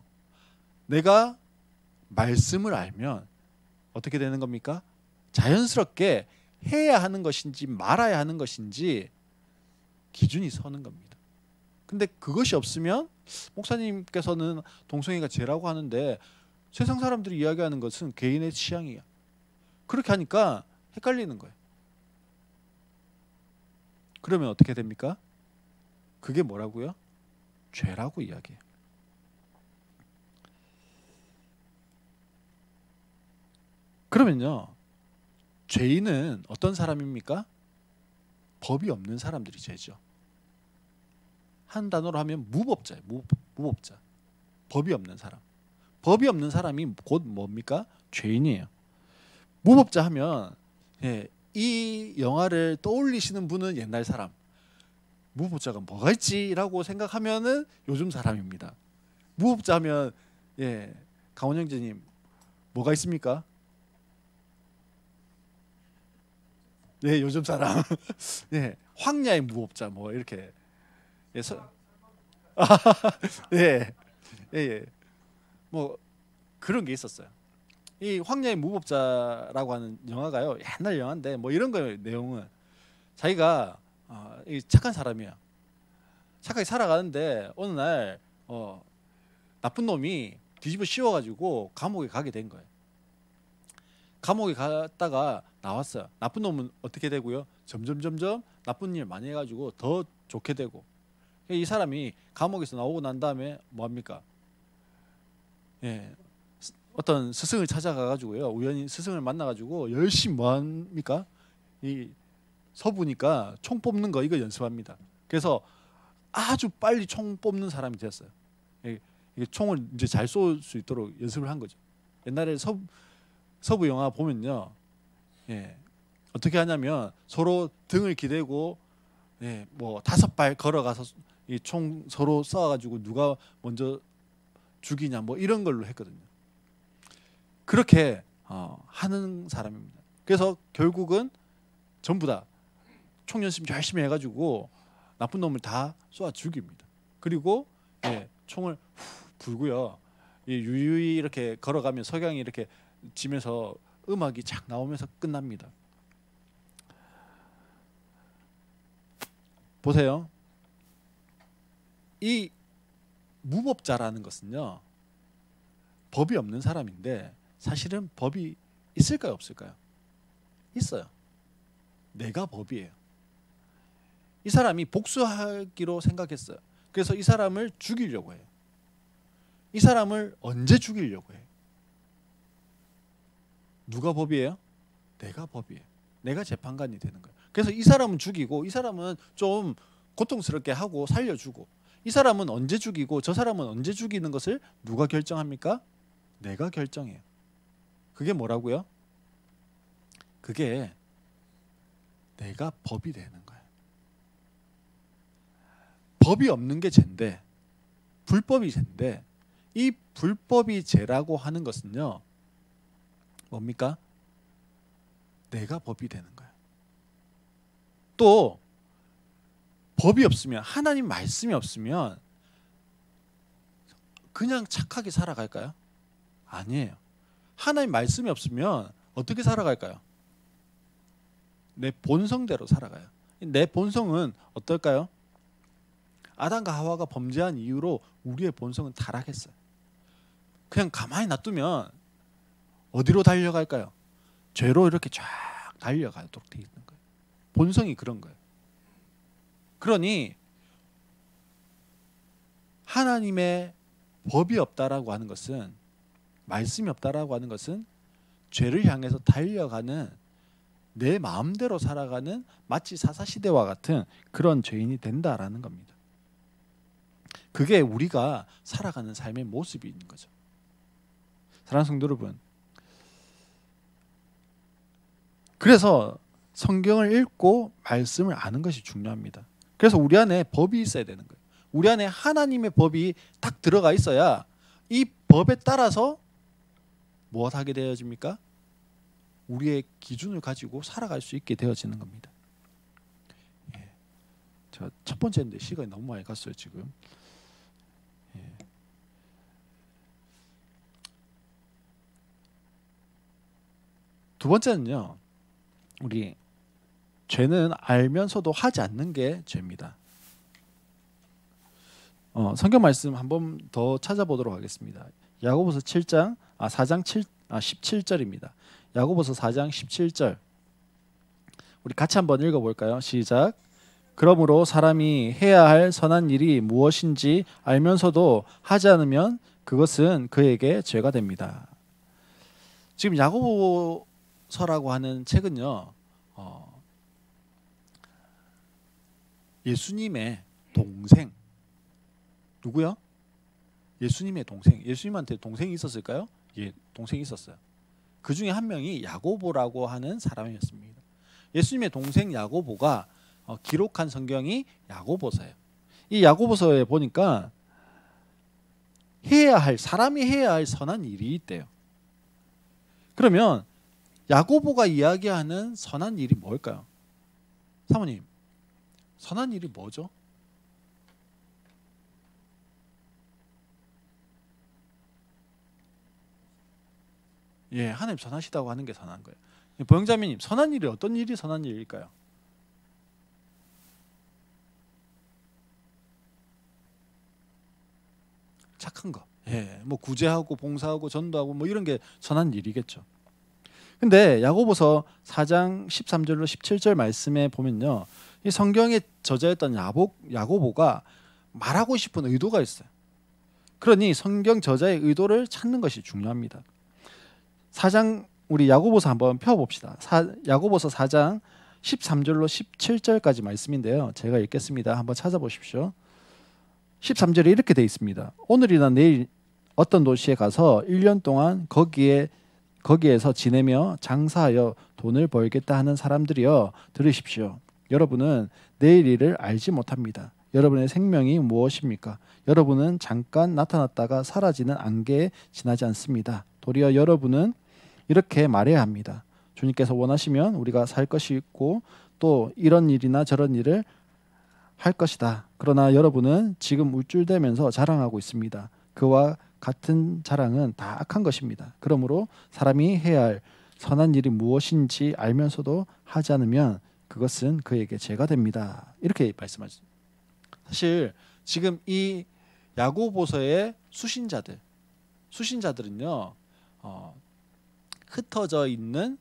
[SPEAKER 1] 내가 말씀을 알면 어떻게 되는 겁니까? 자연스럽게 해야 하는 것인지 말아야 하는 것인지 기준이 서는 겁니다. 근데 그것이 없으면 목사님께서는 동성애가 죄라고 하는데 세상 사람들이 이야기하는 것은 개인의 취향이야. 그렇게 하니까 헷갈리는 거예요. 그러면 어떻게 됩니까? 그게 뭐라고요? 죄라고 이야기해요. 그러면요, 죄인은 어떤 사람입니까? 법이 없는 사람들이 죄죠. 한 단어로 하면 무법자예요. 무법자. 법이 없는 사람. 법이 없는 사람이 곧 뭡니까? 죄인이에요. 무법자 하면 이 영화를 떠올리시는 분은 옛날 사람. 무법자가 뭐가 있지라고 생각하면은 요즘 사람입니다. 무법자 하면 강원 형제님 뭐가 있습니까? 네, 요즘 사람. 황야의 무법자 뭐 이렇게. 뭐 그런 게 있었어요. 이 황야의 무법자라고 하는 영화가요, 옛날 영화인데 뭐 이런 거예요. 내용은 자기가 착한 사람이야. 착하게 살아가는데 어느 날 나쁜 놈이 뒤집어 씌워가지고 감옥에 가게 된 거예요. 감옥에 갔다가 나왔어요. 나쁜 놈은 어떻게 되고요? 점점 나쁜 일 많이 해가지고 더 좋게 되고. 이 사람이 감옥에서 나오고 난 다음에 뭐합니까? 어떤 스승을 찾아가가지고요, 우연히 스승을 만나가지고 열심히 뭐합니까? 이 서부니까 총 뽑는 거 이거 연습합니다. 그래서 아주 빨리 총 뽑는 사람이 됐어요. 이게 총을 이제 잘 쏠 수 있도록 연습을 한 거죠. 옛날에 서부 영화 보면요, 어떻게 하냐면 서로 등을 기대고 뭐 5발 걸어가서 이 총 서로 쏴가지고 누가 먼저 죽이냐 뭐 이런 걸로 했거든요. 그렇게 하는 사람입니다. 그래서 결국은 전부 다 총 연습 열심히 해가지고 나쁜 놈을 다 쏘아 죽입니다. 그리고 총을 불고요, 유유히 이렇게 걸어가면 석양이 이렇게 지면서 음악이 착 나오면서 끝납니다. 보세요. 이 무법자라는 것은요, 법이 없는 사람인데 사실은 법이 있을까요, 없을까요? 있어요. 내가 법이에요. 이 사람이 복수하기로 생각했어요. 그래서 이 사람을 죽이려고 해요. 이 사람을 언제 죽이려고 해요? 누가 법이에요? 내가 법이에요. 내가 재판관이 되는 거예요. 그래서 이 사람은 죽이고 이 사람은 좀 고통스럽게 하고 살려주고, 이 사람은 언제 죽이고 저 사람은 언제 죽이는 것을 누가 결정합니까? 내가 결정해요. 그게 뭐라고요? 그게 내가 법이 되는 거예요. 법이 없는 게 죄인데, 불법이 죄인데, 이 불법이 죄라고 하는 것은요, 뭡니까? 내가 법이 되는 거예요. 또 법이 없으면, 하나님 말씀이 없으면 그냥 착하게 살아갈까요? 아니에요. 하나님 말씀이 없으면 어떻게 살아갈까요? 내 본성대로 살아가요. 내 본성은 어떨까요? 아담과 하와가 범죄한 이후로 우리의 본성은 타락했어요. 그냥 가만히 놔두면 어디로 달려갈까요? 죄로 이렇게 쫙 달려가도록 돼 있는 거예요. 본성이 그런 거예요. 그러니 하나님의 법이 없다라고 하는 것은, 말씀이 없다라고 하는 것은 죄를 향해서 달려가는 내 마음대로 살아가는 마치 사사시대와 같은 그런 죄인이 된다라는 겁니다. 그게 우리가 살아가는 삶의 모습이 있는 거죠. 사랑하는 성도 여러분, 그래서 성경을 읽고 말씀을 아는 것이 중요합니다. 그래서 우리 안에 법이 있어야 되는 거예요. 우리 안에 하나님의 법이 딱 들어가 있어야 이 법에 따라서 무엇하게 되어집니까? 우리의 기준을 가지고 살아갈 수 있게 되어지는 겁니다. 예. 저 첫 번째인데 시간이 너무 많이 갔어요 지금. 예. 두 번째는요, 우리 죄는 알면서도 하지 않는 게 죄입니다. 성경 말씀 한번 더 찾아보도록 하겠습니다. 야고보서 4장 17절입니다. 야고보서 4장 17절. 우리 같이 한번 읽어볼까요? 시작. 그러므로 사람이 해야 할 선한 일이 무엇인지 알면서도 하지 않으면 그것은 그에게 죄가 됩니다. 지금 야고보서라고 하는 책은요, 예수님의 동생, 누구요? 예수님의 동생. 예수님한테 동생이 있었을까요? 예, 동생이 있었어요. 그 중에 한 명이 야고보라고 하는 사람이었습니다. 예수님의 동생 야고보가 기록한 성경이 야고보서예요. 이 야고보서에 보니까 사람이 해야 할 선한 일이 있대요. 그러면 야고보가 이야기하는 선한 일이 뭘까요? 사모님, 선한 일이 뭐죠? 예, 하나님 선하시다고 하는 게 선한 거예요. 보영자매님, 선한 일이 어떤 일이 선한 일일까요? 착한 거. 예, 뭐 구제하고 봉사하고 전도하고 뭐 이런 게 선한 일이겠죠. 근데 야고보서 4장 13절로 17절 말씀에 보면요, 이 성경의 저자였던 야고보가 말하고 싶은 의도가 있어요. 그러니 성경 저자의 의도를 찾는 것이 중요합니다. 4장 우리 야고보서 한번 펴봅시다. 야고보서 4장 13절로 17절까지 말씀인데요, 제가 읽겠습니다. 한번 찾아보십시오. 13절에 이렇게 되어 있습니다. 오늘이나 내일 어떤 도시에 가서 1년 동안 거기에서 지내며 장사하여 돈을 벌겠다 하는 사람들이여 들으십시오. 여러분은 내일 일을 알지 못합니다. 여러분의 생명이 무엇입니까? 여러분은 잠깐 나타났다가 사라지는 안개에 지나지 않습니다. 도리어 여러분은 이렇게 말해야 합니다. 주님께서 원하시면 우리가 살 것이 있고 또 이런 일이나 저런 일을 할 것이다. 그러나 여러분은 지금 울줄대면서 자랑하고 있습니다. 그와 같은 자랑은 다 악한 것입니다. 그러므로 사람이 해야 할 선한 일이 무엇인지 알면서도 하지 않으면 그것은 그에게 죄가 됩니다. 이렇게 말씀하셨습니다. 사실 지금 이 야고보서의 수신자들은요, 흩어져 있는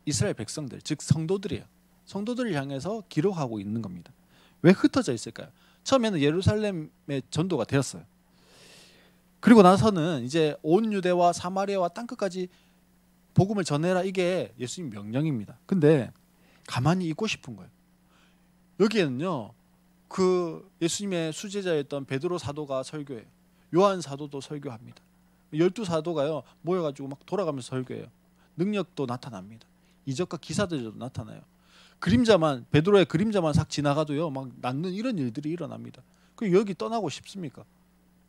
[SPEAKER 1] 이스라엘 백성들, 즉 성도들이에요. 성도들을 향해서 기록하고 있는 겁니다. 왜 흩어져 있을까요? 처음에는 예루살렘에 전도가 되었어요. 그리고 나서는 이제 온 유대와 사마리아와 땅끝까지 복음을 전해라, 이게 예수님 명령입니다. 근데 가만히 있고 싶은 거예요. 여기에는요, 그 예수님의 수제자였던 베드로 사도가 설교해요. 요한 사도도 설교합니다. 12사도가요 모여가지고 막 돌아가면서 설교해요. 능력도 나타납니다. 이적과 기사들도 나타나요. 베드로의 그림자만 싹 지나가도요 막 낫는 이런 일들이 일어납니다. 그 여기 떠나고 싶습니까?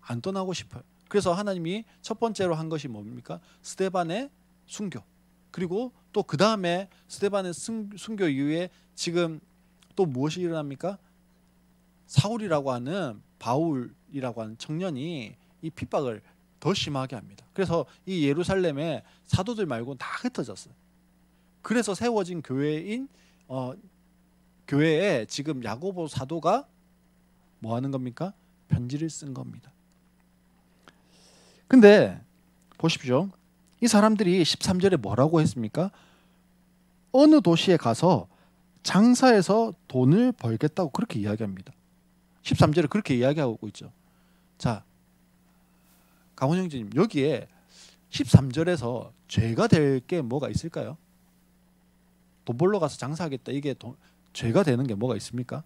[SPEAKER 1] 안 떠나고 싶어요. 그래서 하나님이 첫 번째로 한 것이 뭡니까? 스데반의 순교. 그리고 또 그 다음에 스데반의 순교 이후에 지금 또 무엇이 일어납니까? 사울이라고 하는 바울이라고 하는 청년이 이 핍박을 더 심하게 합니다. 그래서 이 예루살렘에 사도들 말고 다 흩어졌어요. 그래서 세워진 교회에 지금 야고보 사도가 뭐 하는 겁니까? 편지를 쓴 겁니다. 근데 보십시오. 이 사람들이 13절에 뭐라고 했습니까? 어느 도시에 가서 장사해서 돈을 벌겠다고 그렇게 이야기합니다. 13절에 그렇게 이야기하고 있죠. 자, 강원 형제님, 여기에 13절에서 죄가 될 게 뭐가 있을까요? 돈 벌러 가서 장사하겠다. 이게 죄가 되는 게 뭐가 있습니까?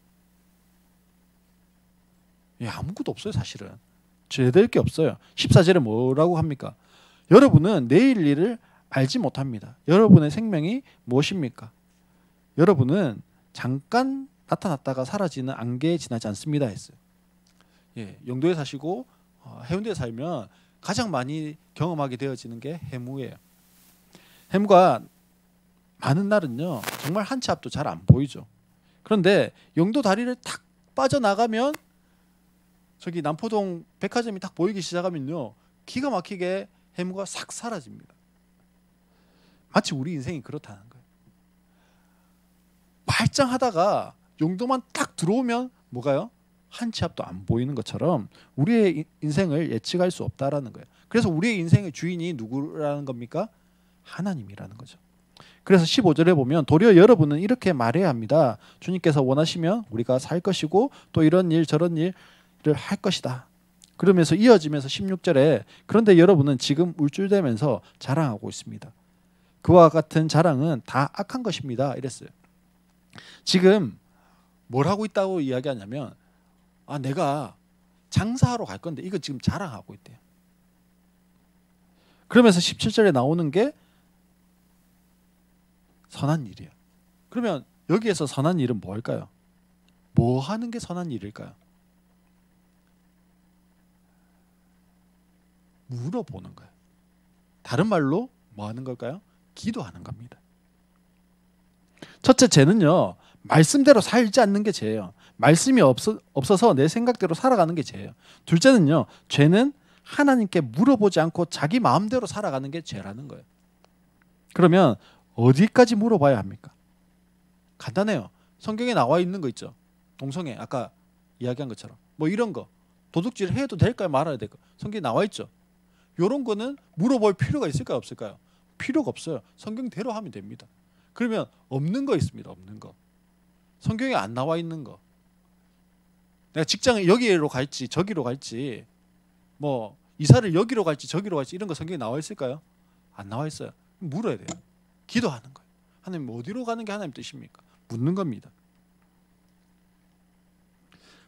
[SPEAKER 1] 예, 아무것도 없어요. 사실은 죄될 게 없어요. 14절에 뭐라고 합니까? 여러분은 내일 일을 알지 못합니다. 여러분의 생명이 무엇입니까? 여러분은 잠깐 나타났다가 사라지는 안개에 지나지 않습니다 했어요. 예, 영도에 사시고 해운대에 살면 가장 많이 경험하게 되어지는 게 해무예요. 해무가 많은 날은요 정말 한 치 앞도 잘 안 보이죠. 그런데 영도 다리를 탁 빠져나가면 저기 남포동 백화점이 딱 보이기 시작하면요 기가 막히게 해무가 싹 사라집니다. 마치 우리 인생이 그렇다는 거예요. 말짱하다가 용도만 딱 들어오면 뭐가요? 한 치 앞도 안 보이는 것처럼 우리의 인생을 예측할 수 없다라는 거예요. 그래서 우리의 인생의 주인이 누구라는 겁니까? 하나님이라는 거죠. 그래서 15절에 보면 도리어 여러분은 이렇게 말해야 합니다. 주님께서 원하시면 우리가 살 것이고 또 이런 일 저런 일을 할 것이다. 그러면서 이어지면서 16절에 그런데 여러분은 지금 울줄대면서 자랑하고 있습니다. 그와 같은 자랑은 다 악한 것입니다. 이랬어요. 지금 뭘 하고 있다고 이야기하냐면 내가 장사하러 갈 건데 이거 지금 자랑하고 있대요. 그러면서 17절에 나오는 게 선한 일이에요. 그러면 여기에서 선한 일은 뭘까요? 뭐 하는 게 선한 일일까요? 물어보는 거예요. 다른 말로 뭐 하는 걸까요? 기도하는 겁니다. 첫째 죄는요 말씀대로 살지 않는 게 죄예요. 말씀이 없어서 내 생각대로 살아가는 게 죄예요. 둘째는요 죄는 하나님께 물어보지 않고 자기 마음대로 살아가는 게 죄라는 거예요. 그러면 어디까지 물어봐야 합니까? 간단해요. 성경에 나와 있는 거 있죠. 동성애 아까 이야기한 것처럼 뭐 이런 거 도둑질 해도 될까요? 말아야 될까요? 성경에 나와 있죠. 이런 거는 물어볼 필요가 있을까요? 없을까요? 필요가 없어요. 성경대로 하면 됩니다. 그러면 없는 거 있습니다. 없는 거. 성경에 안 나와 있는 거. 내가 직장에 여기로 갈지 저기로 갈지 뭐 이사를 여기로 갈지 저기로 갈지 이런 거 성경에 나와 있을까요? 안 나와 있어요. 물어야 돼요. 기도하는 거예요. 하나님 어디로 가는 게 하나님 뜻입니까? 묻는 겁니다.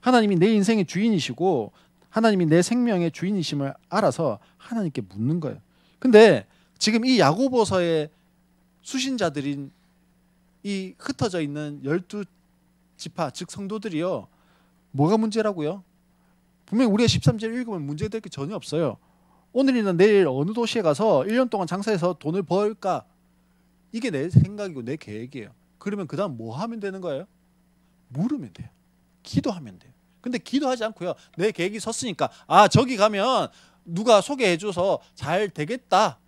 [SPEAKER 1] 하나님이 내 인생의 주인이시고 하나님이 내 생명의 주인이심을 알아서 하나님께 묻는 거예요. 근데 지금 이 야고보서의 수신자들인 이 흩어져 있는 12지파 즉 성도들이요. 뭐가 문제라고요? 분명히 우리가 13절 읽으면 문제될 게 전혀 없어요. 오늘이나 내일 어느 도시에 가서 1년 동안 장사해서 돈을 벌까? 이게 내 생각이고 내 계획이에요. 그러면 그 다음 뭐 하면 되는 거예요? 물으면 돼요. 기도하면 돼요. 근데 기도하지 않고요. 내 계획이 섰으니까 저기 가면 누가 소개해줘서 잘 되겠다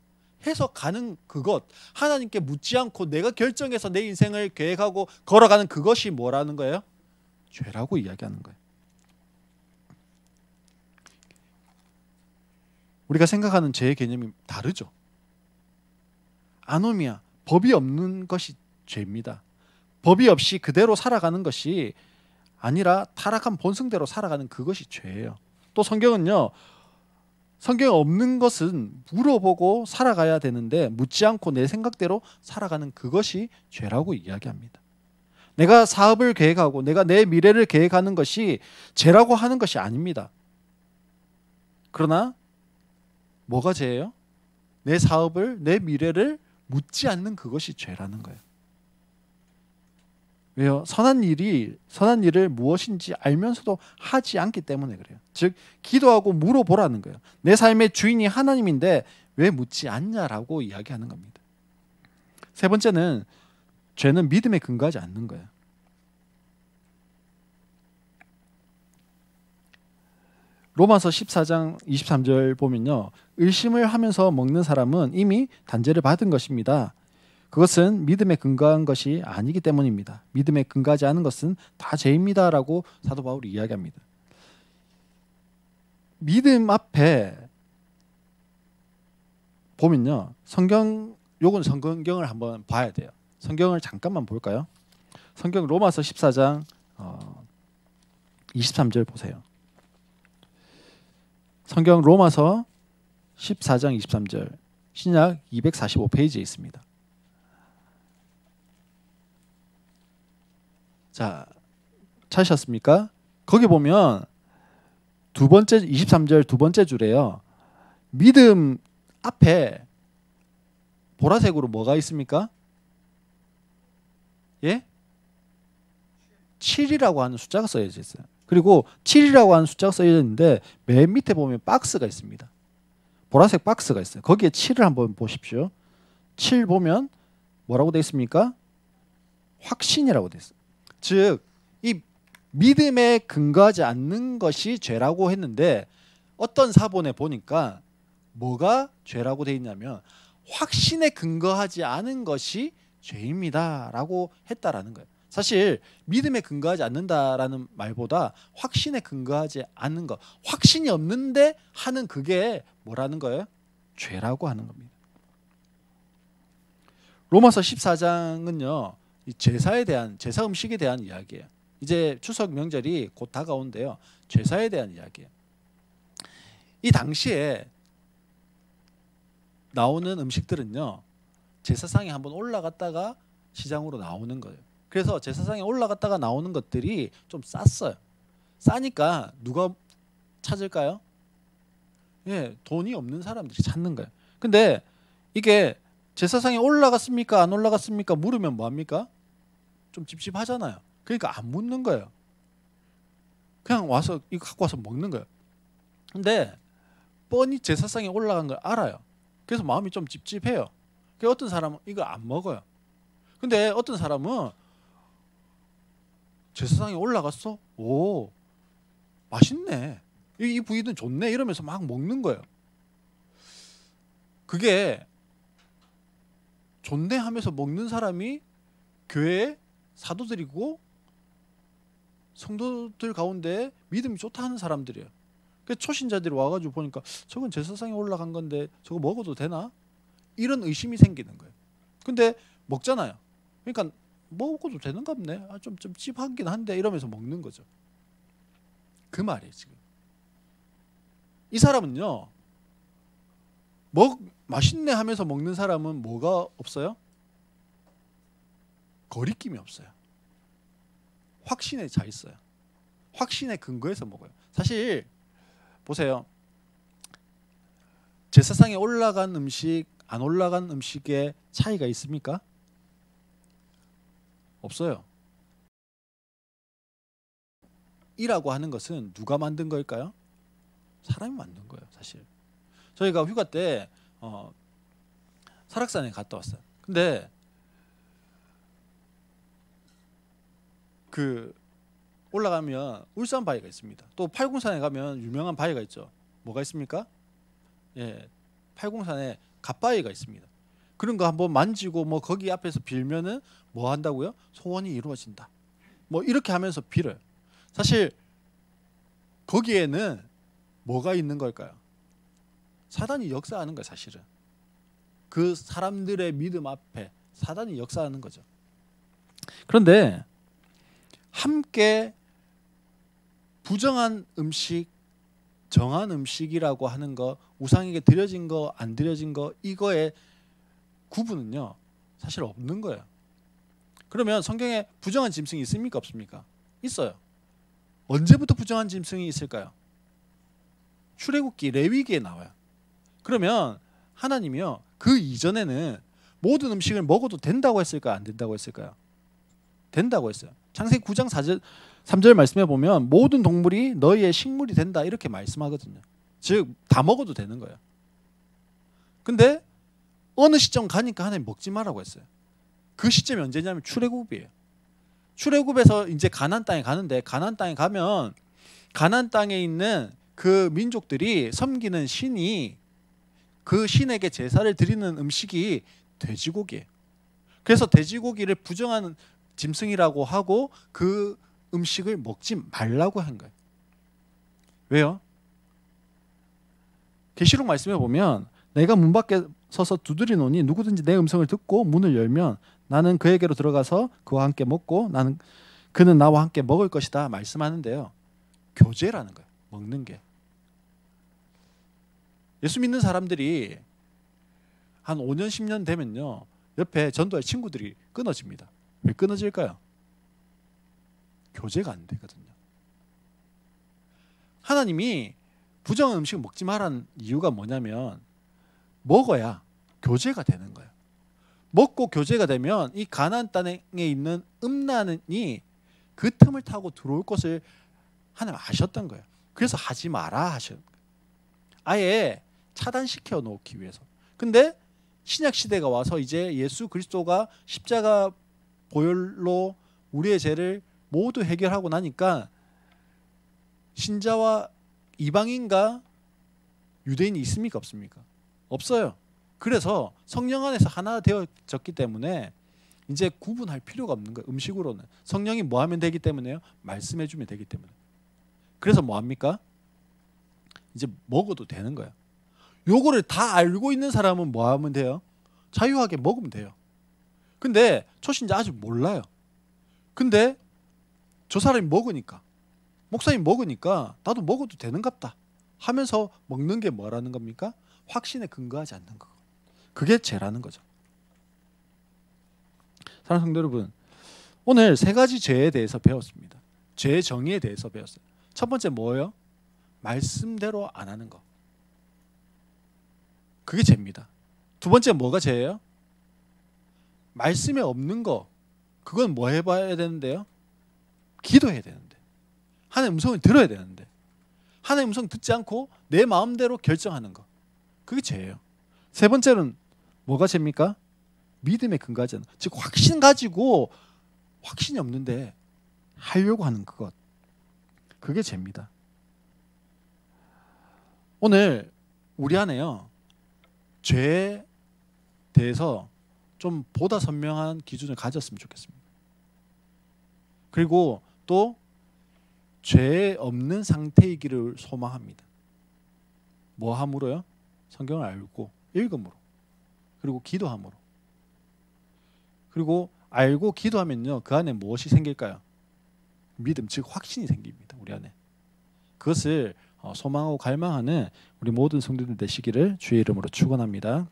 [SPEAKER 1] 해서 가는 그것 하나님께 묻지 않고 내가 결정해서 내 인생을 계획하고 걸어가는 그것이 뭐라는 거예요? 죄라고 이야기하는 거예요. 우리가 생각하는 죄의 개념이 다르죠. 아노미아 법이 없는 것이 죄입니다. 법이 없이 그대로 살아가는 것이 아니라 타락한 본성대로 살아가는 그것이 죄예요. 또 성경은요. 성경에 없는 것은 물어보고 살아가야 되는데 묻지 않고 내 생각대로 살아가는 그것이 죄라고 이야기합니다. 내가 사업을 계획하고 내가 내 미래를 계획하는 것이 죄라고 하는 것이 아닙니다. 그러나 뭐가 죄예요? 내 사업을 내 미래를 묻지 않는 그것이 죄라는 거예요. 왜요? 선한 일을 무엇인지 알면서도 하지 않기 때문에 그래요. 즉 기도하고 물어보라는 거예요. 내 삶의 주인이 하나님인데 왜 묻지 않냐라고 이야기하는 겁니다. 세 번째는 죄는 믿음에 근거하지 않는 거예요. 로마서 14장 23절 보면요. 의심을 하면서 먹는 사람은 이미 단죄를 받은 것입니다. 그것은 믿음에 근거한 것이 아니기 때문입니다. 믿음에 근거하지 않은 것은 다 죄입니다라고 사도 바울이 이야기합니다. 믿음 앞에 보면요. 요건 성경을 한번 봐야 돼요. 성경을 잠깐만 볼까요? 성경 로마서 14장 23절 보세요. 성경 로마서 14장 23절 신약 245페이지에 있습니다. 자, 찾으셨습니까? 거기 보면 두 번째 23절 두 번째 줄에요. 믿음 앞에 보라색으로 뭐가 있습니까? 예? 7이라고 하는 숫자가 써져 있어요. 그리고 7이라고 하는 숫자가 써져 있는데 맨 밑에 보면 박스가 있습니다. 보라색 박스가 있어요. 거기에 7을 한번 보십시오. 7 보면 뭐라고 되어 있습니까? 확신이라고 되어 있어요. 즉, 이 믿음에 근거하지 않는 것이 죄라고 했는데 어떤 사본에 보니까 뭐가 죄라고 되어 있냐면 확신에 근거하지 않은 것이 죄입니다라고 했다라는 거예요. 사실 믿음에 근거하지 않는다라는 말보다 확신에 근거하지 않는 것, 확신이 없는데 하는 그게 뭐라는 거예요? 죄라고 하는 겁니다. 로마서 14장은요. 이 제사에 대한 제사 음식에 대한 이야기예요. 이제 추석 명절이 곧 다가오는데요. 제사에 대한 이야기예요. 이 당시에 나오는 음식들은요. 제사상에 한번 올라갔다가 시장으로 나오는 거예요. 그래서 제사상에 올라갔다가 나오는 것들이 좀 쌌어요. 싸니까 누가 찾을까요? 예, 돈이 없는 사람들이 찾는 거예요. 근데 이게 제사상에 올라갔습니까? 안 올라갔습니까? 물으면 뭐합니까? 좀 찝찝하잖아요. 그러니까 안 묻는 거예요. 그냥 와서 이거 갖고 와서 먹는 거예요. 근데 뻔히 제사상에 올라간 걸 알아요. 그래서 마음이 좀 찝찝해요. 그래서 어떤 사람은 이거 안 먹어요. 근데 어떤 사람은 제사상에 올라갔어? 오, 맛있네. 이 부위는 좋네. 이러면서 막 먹는 거예요. 그게 좋네 하면서 먹는 사람이 교회에 사도들이고 성도들 가운데 믿음이 좋다 하는 사람들이에요. 그래서 초신자들이 와가지고 보니까 저건 제사상에 올라간 건데 저거 먹어도 되나? 이런 의심이 생기는 거예요. 근데 먹잖아요. 그러니까 먹어도 되는가 보네. 좀 찝하긴 한데 이러면서 먹는 거죠. 그 말이에요 지금. 이 사람은요. 맛있네 하면서 먹는 사람은 뭐가 없어요? 거리낌이 없어요. 확신에 차 있어요. 확신에 근거해서 먹어요. 사실 보세요. 제사상에 올라간 음식, 안 올라간 음식에 차이가 있습니까? 없어요. 이라고 하는 것은 누가 만든 걸까요? 사람이 만든 거예요, 사실. 저희가 휴가 때 설악산에 갔다 왔어요. 근데 그 올라가면 울산 바위가 있습니다. 또 팔공산에 가면 유명한 바위가 있죠. 뭐가 있습니까? 예, 팔공산에 갓바위가 있습니다. 그런 거 한번 만지고 뭐 거기 앞에서 빌면은 뭐 한다고요? 소원이 이루어진다. 뭐 이렇게 하면서 빌어요. 사실 거기에는 뭐가 있는 걸까요? 사단이 역사하는 거예요, 사실은. 그 사람들의 믿음 앞에 사단이 역사하는 거죠. 그런데 함께 부정한 음식, 정한 음식이라고 하는 거, 우상에게 드려진 거, 안 드려진 거, 이거의 구분은요, 사실 없는 거예요. 그러면 성경에 부정한 짐승이 있습니까? 없습니까? 있어요. 언제부터 부정한 짐승이 있을까요? 출애굽기, 레위기에 나와요. 그러면 하나님이요, 그 이전에는 모든 음식을 먹어도 된다고 했을까요? 안 된다고 했을까요? 된다고 했어요. 창세기 9장 3절 말씀해 보면 모든 동물이 너희의 식물이 된다 이렇게 말씀하거든요. 즉 다 먹어도 되는 거예요. 근데 어느 시점 가니까 하나님 먹지 말라고 했어요. 그 시점이 언제냐면 출애굽이에요. 출애굽에서 이제 가나안 땅에 가는데 가나안 땅에 가면 가나안 땅에 있는 그 민족들이 섬기는 신이 그 신에게 제사를 드리는 음식이 돼지고기예요. 그래서 돼지고기를 부정하는 짐승이라고 하고 그 음식을 먹지 말라고 한 거예요. 왜요? 계시록 말씀에 보면 내가 문 밖에 서서 두드리노니 누구든지 내 음성을 듣고 문을 열면 나는 그에게로 들어가서 그와 함께 먹고 그는 나와 함께 먹을 것이다 말씀하는데요. 교제라는 거예요. 먹는 게. 예수 믿는 사람들이 한 5년 10년 되면요. 옆에 전도할 친구들이 끊어집니다. 왜 끊어질까요? 교제가 안 되거든요. 하나님이 부정한 음식 먹지 말라는 이유가 뭐냐면 먹어야 교제가 되는 거예요. 먹고 교제가 되면 이 가나안 땅에 있는 음란이 그 틈을 타고 들어올 것을 하나님 아셨던 거예요. 그래서 하지 마라 하셨던 거예요. 아예 차단시켜 놓기 위해서. 근데 신약 시대가 와서 이제 예수 그리스도가 십자가 보혈로 우리의 죄를 모두 해결하고 나니까 신자와 이방인과 유대인이 있습니까? 없습니까? 없어요. 그래서 성령 안에서 하나 되어졌기 때문에 이제 구분할 필요가 없는 거예요. 음식으로는. 성령이 뭐 하면 되기 때문에요? 말씀해 주면 되기 때문에. 그래서 뭐 합니까? 이제 먹어도 되는 거예요. 요거를 다 알고 있는 사람은 뭐 하면 돼요? 자유하게 먹으면 돼요. 근데 초신자 아직 몰라요. 근데 저 사람이 먹으니까, 목사님 먹으니까 나도 먹어도 되는갑다 하면서 먹는 게 뭐라는 겁니까? 확신에 근거하지 않는 거. 그게 죄라는 거죠. 사랑하는 성도 여러분, 오늘 세 가지 죄에 대해서 배웠습니다. 죄의 정의에 대해서 배웠어요. 첫 번째 뭐예요? 말씀대로 안 하는 거. 그게 죄입니다. 두 번째 뭐가 죄예요? 말씀에 없는 거. 그건 뭐 해봐야 되는데요? 기도해야 되는데. 하나님의 음성을 들어야 되는데. 하나님의 음성 듣지 않고 내 마음대로 결정하는 거. 그게 죄예요. 세 번째는 뭐가 죄입니까? 믿음에 근거하지 않는, 즉 확신 가지고 확신이 없는데 하려고 하는 그것. 그게 죄입니다. 오늘 우리 안에요, 죄에 대해서 좀 보다 선명한 기준을 가졌으면 좋겠습니다. 그리고 또 죄 없는 상태이기를 소망합니다. 뭐 함으로요? 성경을 알고 읽음으로, 그리고 기도함으로. 그리고 알고 기도하면요, 그 안에 무엇이 생길까요? 믿음, 즉 확신이 생깁니다. 우리 안에. 그것을 소망하고 갈망하는 우리 모든 성도들 되시기를 주의 이름으로 축원합니다.